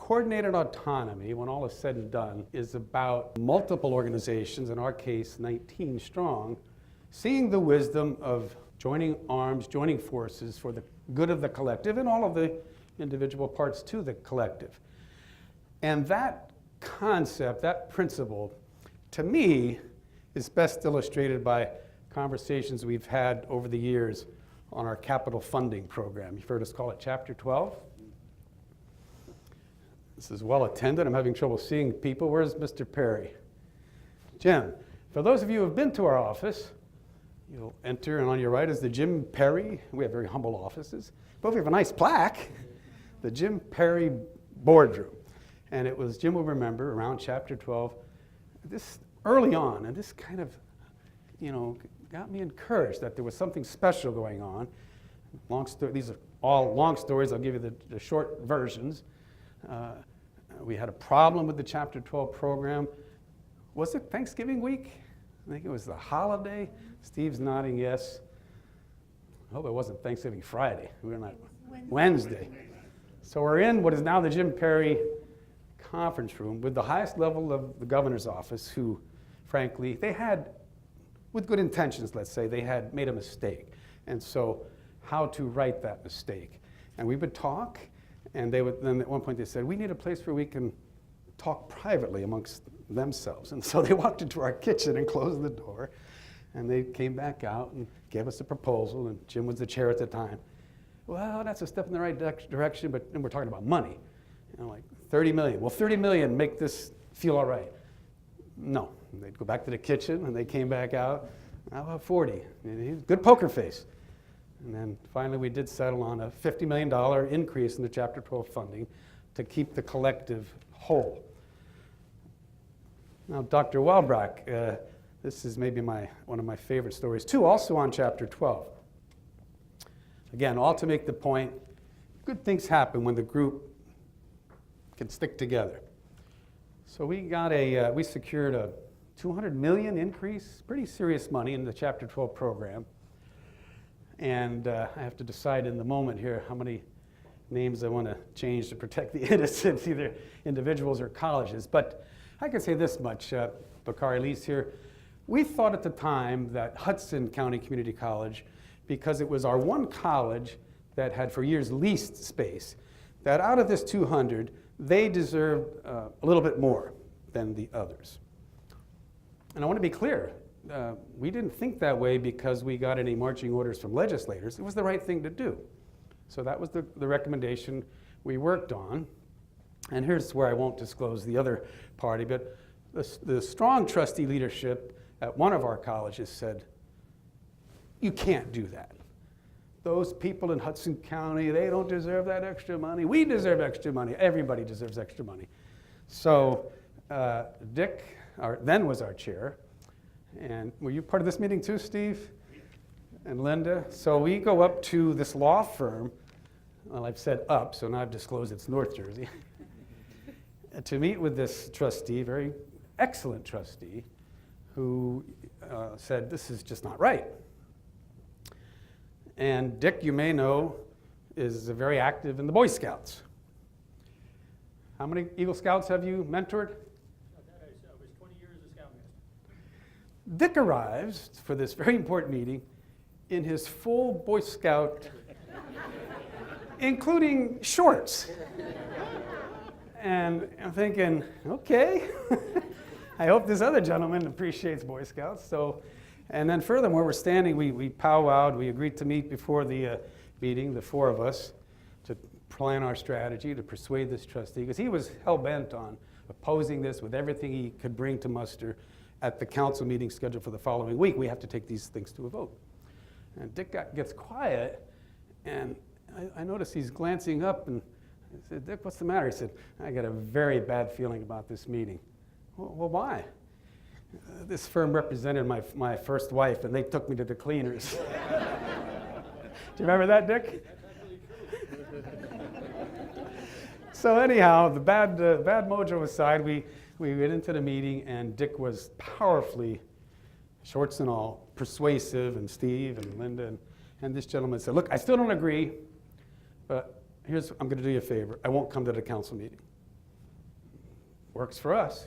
coordinated autonomy, when all is said and done, is about multiple organizations, in our case 19 strong, seeing the wisdom of joining arms, joining forces for the good of the collective and all of the individual parts to the collective. And that concept, that principle, to me, is best illustrated by conversations we've had over the years on our capital funding program. You've heard us call it Chapter 12. This is well attended. I'm having trouble seeing people. Where's Mr. Perry? Jim, for those of you who have been to our office, you'll enter, and on your right is the Jim Perry. We have very humble offices, but we have a nice plaque, the Jim Perry Boardroom. And it was, Jim will remember, around Chapter 12, this early on, and this kind of, got me encouraged that there was something special going on. These are all long stories. I'll give you the short versions. We had a problem with the Chapter 12 program. Was it Thanksgiving week? I think it was the holiday. Steve's nodding yes. I hope it wasn't Thanksgiving Friday. We were not Wednesday. So we're in what is now the Jim Perry conference room with the highest level of the governor's office, who, frankly, they had, with good intentions, let's say, they had made a mistake. And so how to right that mistake. And we would talk, and they would, then at one point they said, we need a place where we can talk privately amongst themselves. And so they walked into our kitchen and closed the door, and they came back out and gave us a proposal, and Jim was the chair at the time. Well, that's a step in the right direction, but then we're talking about money. Like 30 million. Will 30 million make this feel all right? No. They'd go back to the kitchen, and they came back out. How about 40? Good poker face. And then finally we did settle on a $50 million increase in the Chapter 12 funding to keep the collective whole. Now, Dr. Walbrock, this is maybe one of my favorite stories too, also on Chapter 12. Again, all to make the point, good things happen when the group can stick together. So we secured a $200 million increase, pretty serious money in the Chapter 12 program. And I have to decide in the moment here how many names I want to change to protect the innocents, either individuals or colleges. But I can say this much, Bakari Lee's here. We thought at the time that Hudson County Community College, because it was our one college that had for years leased space, that out of this 200, they deserved a little bit more than the others. And I want to be clear, we didn't think that way because we got any marching orders from legislators. It was the right thing to do. So that was the recommendation we worked on. And here's where I won't disclose the other party, but the strong trustee leadership at one of our colleges said, you can't do that. Those people in Hudson County, they don't deserve that extra money. We deserve extra money. Everybody deserves extra money. So Dick then was our chair. And were you part of this meeting too, Steve? And Linda? So we go up to this law firm. Well, I've said up, so now I've disclosed it's North Jersey. To meet with this trustee, very excellent trustee, who said, this is just not right. And Dick, you may know, is very active in the Boy Scouts. How many Eagle Scouts have you mentored? I was 20 years a Scoutmaster. Dick arrives for this very important meeting in his full Boy Scout, including shorts. And I'm thinking, okay, I hope this other gentleman appreciates Boy Scouts. So, and then furthermore, we're standing, we powwowed, we agreed to meet before the meeting, the four of us, to plan our strategy, to persuade this trustee, because he was hell-bent on opposing this with everything he could bring to muster at the council meeting scheduled for the following week. We have to take these things to a vote. And Dick gets quiet, and I notice he's glancing up, and I said, Dick, what's the matter? He said, I got a very bad feeling about this meeting. Well, why? This firm represented my first wife, and they took me to the cleaners. Do you remember that, Dick? So anyhow, the bad mojo aside, we went into the meeting, and Dick was powerfully, shorts and all, persuasive, and Steve and Linda, and this gentleman said, look, I still don't agree, but I'm going to do you a favor. I won't come to the council meeting. Works for us.